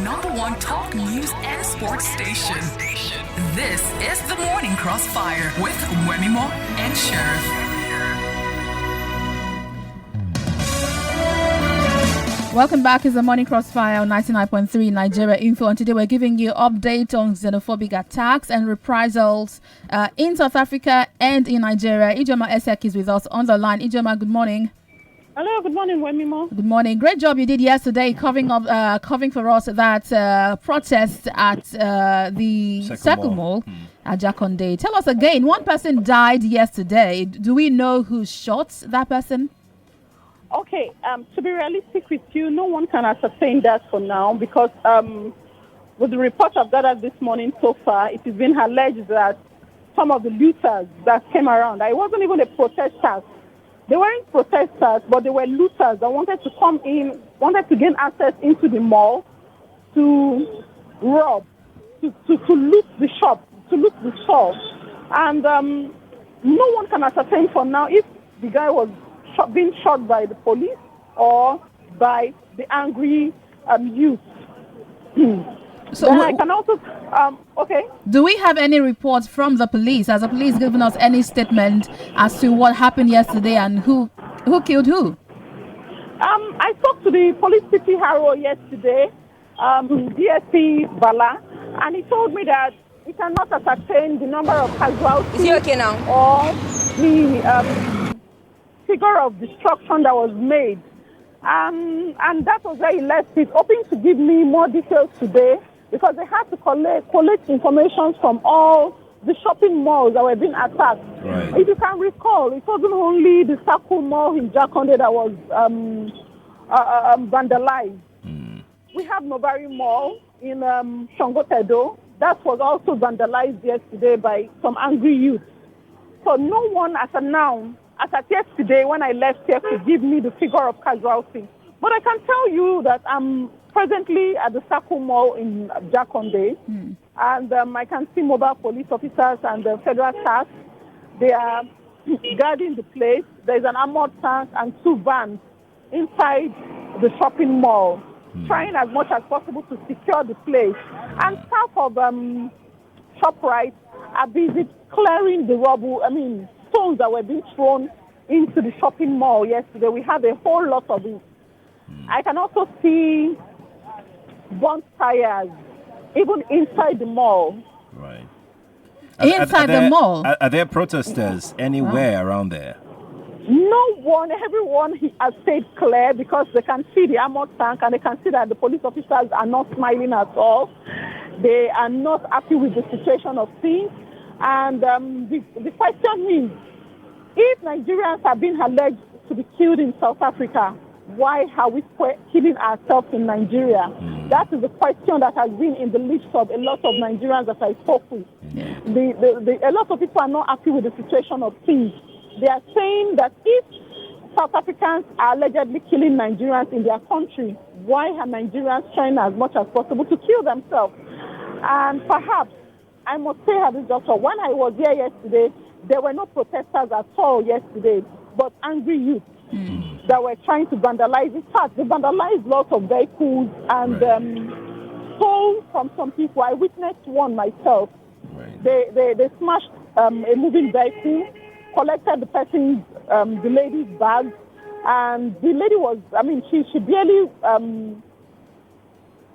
number one talk news and sports station. This is the Morning Crossfire with Wemimo and Sheriff. Welcome back. It's the Morning Crossfire on 99.3 Nigeria Info, and today we're giving you update on xenophobic attacks and reprisals in South Africa and in Nigeria. Ijoma Esek is with us on the line. Ijoma, good morning. Hello, good morning, Wemimo. Good morning. Great job you did yesterday covering for us that protest at the Circle Mall at Jakonde. Tell us again, one person died yesterday. Do we know who shot that person? Okay, to be realistic with you, no one can ascertain that for now because with the reports I've gathered this morning so far, it has been alleged that some of the looters that came around, I wasn't even a protester. They weren't protesters, but they were looters that wanted to come in, wanted to gain access into the mall to rob, to loot the shop, to loot the store. And no one can ascertain for now if the guy was being shot by the police or by the angry youth. So I can also, okay. Do we have any reports from the police? Has the police given us any statement as to what happened yesterday and who killed who? I spoke to the police city hero yesterday, DSP Bala, and he told me that he cannot ascertain the number of casualties. Is he okay now? Or the figure of destruction that was made. And that was where he left it, hoping to give me more details today because they had to collect information from all the shopping malls that were being attacked. Right. If you can recall, it wasn't only the Circle Mall in Jakonde that was vandalized. We have Nobari Mall in Shongotedo. That was also vandalized yesterday by some angry youth. So no one as at yesterday when I left here could give me the figure of casualty. But I can tell you that I'm presently at the Circle Mall in Jakonde, and I can see mobile police officers and the federal staff. They are guarding the place. There's an armored tank and 2 vans inside the shopping mall, trying as much as possible to secure the place. And staff of ShopRite are busy clearing the rubble, stones that were being thrown into the shopping mall yesterday. We had a whole lot of it. I can also see burnt tires, even inside the mall. Right. Inside the mall? Are there protesters anywhere around there? No one, everyone has stayed clear because they can see the armored tank and they can see that the police officers are not smiling at all. They are not happy with the situation of things. And the question is, if Nigerians have been alleged to be killed in South Africa, why are we killing ourselves in Nigeria? That is the question that has been in the lips of a lot of Nigerians that I spoke with. A lot of people are not happy with the situation of things. They are saying that if South Africans are allegedly killing Nigerians in their country, why are Nigerians trying as much as possible to kill themselves? And perhaps I must say, Doctor, when I was here yesterday, there were no protesters at all yesterday, but angry youth that were trying to vandalize. In fact, they vandalized lots of vehicles and stole from some people. I witnessed one myself. Right. They smashed a moving vehicle, collected the lady's bag, and the lady was, she barely,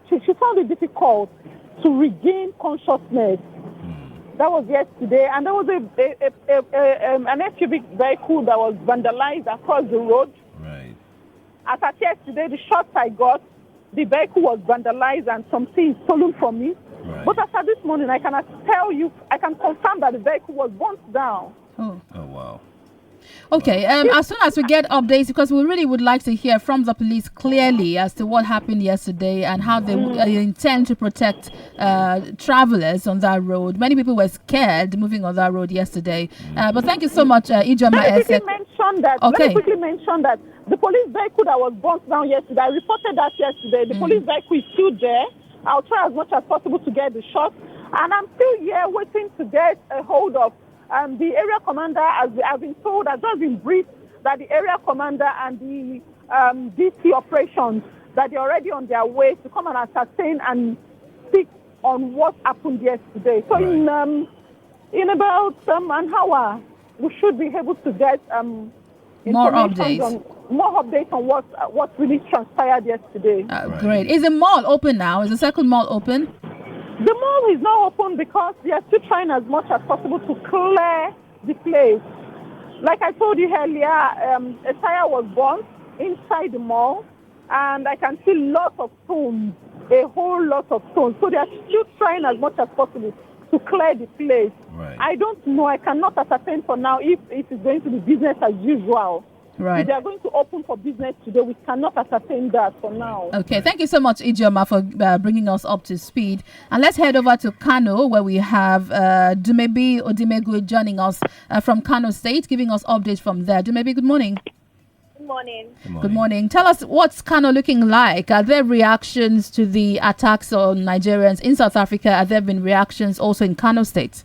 she found it difficult to regain consciousness. That was yesterday, and there was an SUV vehicle that was vandalized across the road. Right. As at yesterday, the shots I got, the vehicle was vandalized and some things stolen from me. Right. But as at this morning, I cannot tell you, I can confirm that the vehicle was burnt down. Oh wow. Okay, as soon as we get updates, because we really would like to hear from the police clearly as to what happened yesterday and how they intend to protect travelers on that road. Many people were scared moving on that road yesterday. But thank you so much, Ijoma. Let me quickly mention that the police vehicle that was burnt down yesterday, I reported that yesterday. The police vehicle is still there. I'll try as much as possible to get the shots. And I'm still here waiting to get a hold of the area commander, as we have been told, has just been briefed that the area commander and the DC operations, that they're already on their way to come and ascertain and speak on what happened yesterday. So in about an hour, we should be able to get more updates on what really transpired yesterday. Great. Is the mall open now? Is the second mall open? The mall is not open because they are still trying as much as possible to clear the place. Like I told you earlier, a tire was burnt inside the mall, and I can see lots of stones, a whole lot of stones. So they are still trying as much as possible to clear the place. Right. I don't know. I cannot ascertain for now if it is going to be business as usual. Right. If they are going to open for business today, we cannot ascertain that for now. Okay, thank you so much, Ijeoma, for bringing us up to speed. And let's head over to Kano, where we have Dumebi Odimegu joining us from Kano State, giving us updates from there. Dumebi, good morning. Good morning. Good morning. Tell us, what's Kano looking like? Are there reactions to the attacks on Nigerians in South Africa? Have there been reactions also in Kano State?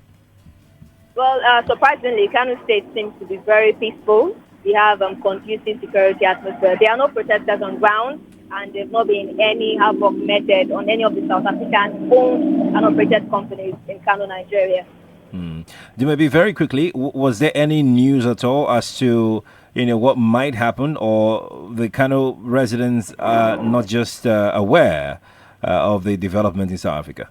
Well, surprisingly, Kano State seems to be very peaceful. We have conducive security atmosphere. There are no protesters on ground, and there's not been any havoc meted on any of the South African owned and operated companies in Kano, Nigeria. Maybe very quickly, was there any news at all as to what might happen, or the Kano residents are not just aware of the development in South Africa?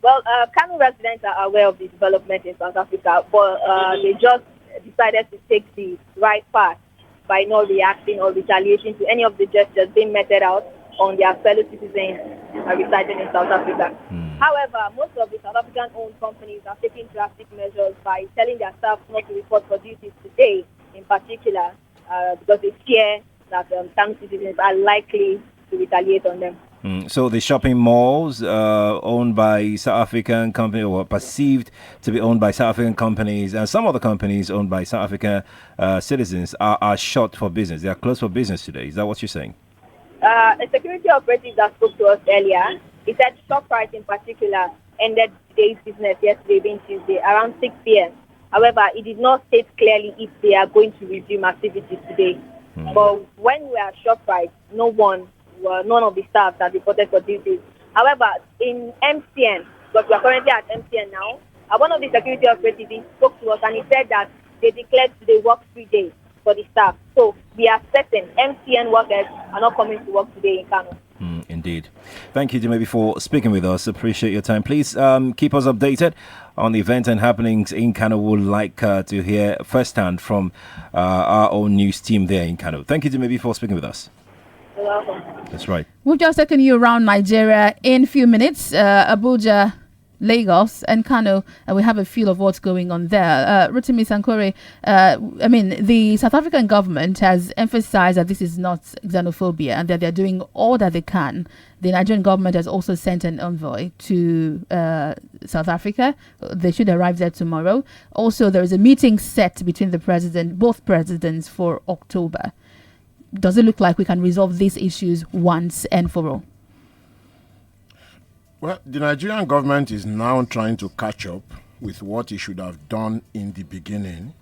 Well, Kano residents are aware of the development in South Africa, but they just decided to take the right path by not reacting or retaliating to any of the gestures being meted out on their fellow citizens residing in South Africa. However, most of the South African-owned companies are taking drastic measures by telling their staff not to report for duties today, in particular, because they fear that some citizens are likely to retaliate on them. So the shopping malls owned by South African companies, or perceived to be owned by South African companies, and some other companies owned by South African citizens are shut for business. They are closed for business today. Is that what you're saying? A security operative that spoke to us earlier, he said ShopRite in particular ended today's business yesterday, being Tuesday, around 6 p.m. However, it did not state clearly if they are going to resume activities today. But when we are at ShopRite, none of the staff that reported for duties. However, in MTN, because we are currently at MTN now, one of the security operatives spoke to us and he said that they declared today work-free day for the staff. So we are certain MTN workers are not coming to work today in Kano. Indeed. Thank you, Jimmy, for speaking with us. Appreciate your time. Please keep us updated on the events and happenings in Kano. Would like to hear firsthand from our own news team there in Kano. Thank you, Jimmy, for speaking with us. You're welcome. That's right. We've just taken you around Nigeria in a few minutes. Abuja, Lagos and Kano, and we have a feel of what's going on there. Rotimi, Sankore, the South African government has emphasized that this is not xenophobia and that they're doing all that they can. The Nigerian government has also sent an envoy to South Africa. They should arrive there tomorrow. Also, there is a meeting set between both presidents for October. Does it look like we can resolve these issues once and for all? Well, the Nigerian government is now trying to catch up with what it should have done in the beginning.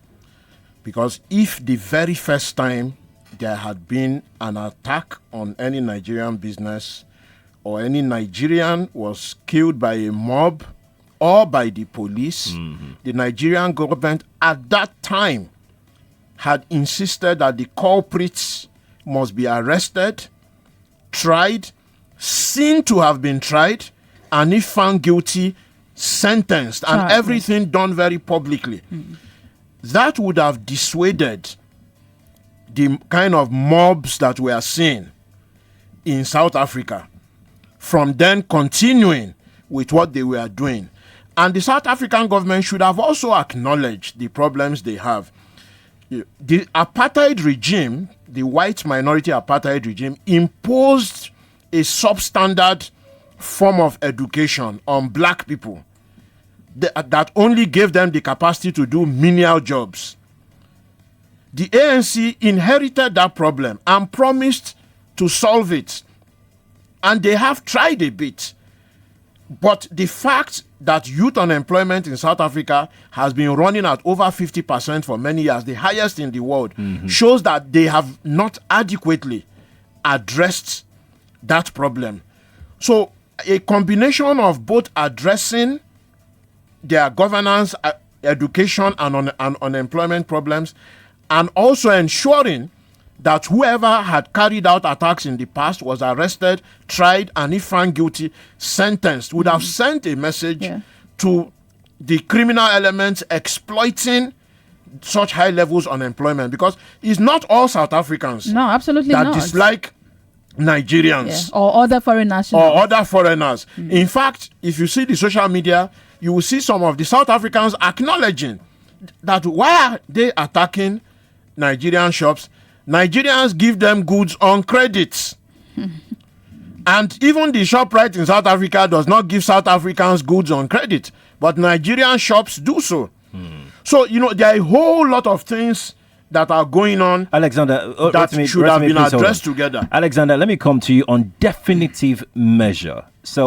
Because if the very first time there had been an attack on any Nigerian business or any Nigerian was killed by a mob or by the police, the Nigerian government at that time had insisted that the culprits must be arrested, tried, seen to have been tried, and if found guilty, sentenced, and everything done very publicly. That would have dissuaded the kind of mobs that we are seeing in South Africa from then continuing with what they were doing. And the South African government should have also acknowledged the problems they have. The apartheid regime, the white minority apartheid regime, imposed a substandard form of education on black people that only gave them the capacity to do menial jobs. The ANC inherited that problem and promised to solve it. And they have tried a bit. But the fact that youth unemployment in South Africa has been running at over 50% for many years, the highest in the world, shows that they have not adequately addressed that problem. So a combination of both addressing their governance, education, and unemployment problems, and also ensuring that whoever had carried out attacks in the past was arrested, tried, and if found guilty, sentenced, would have sent a message to the criminal elements exploiting such high levels of unemployment, because it's not all South Africans that dislike Nigerians or other foreign nationals. In fact, if you see the social media, you will see some of the South Africans acknowledging that why are they attacking Nigerian shops? Nigerians give them goods on credit. And even the ShopRite in South Africa does not give South Africans goods on credit, but Nigerian shops do so. So, there are a whole lot of things that are going on, Alexander, that should have been addressed together. Alexander, let me come to you on definitive measure. So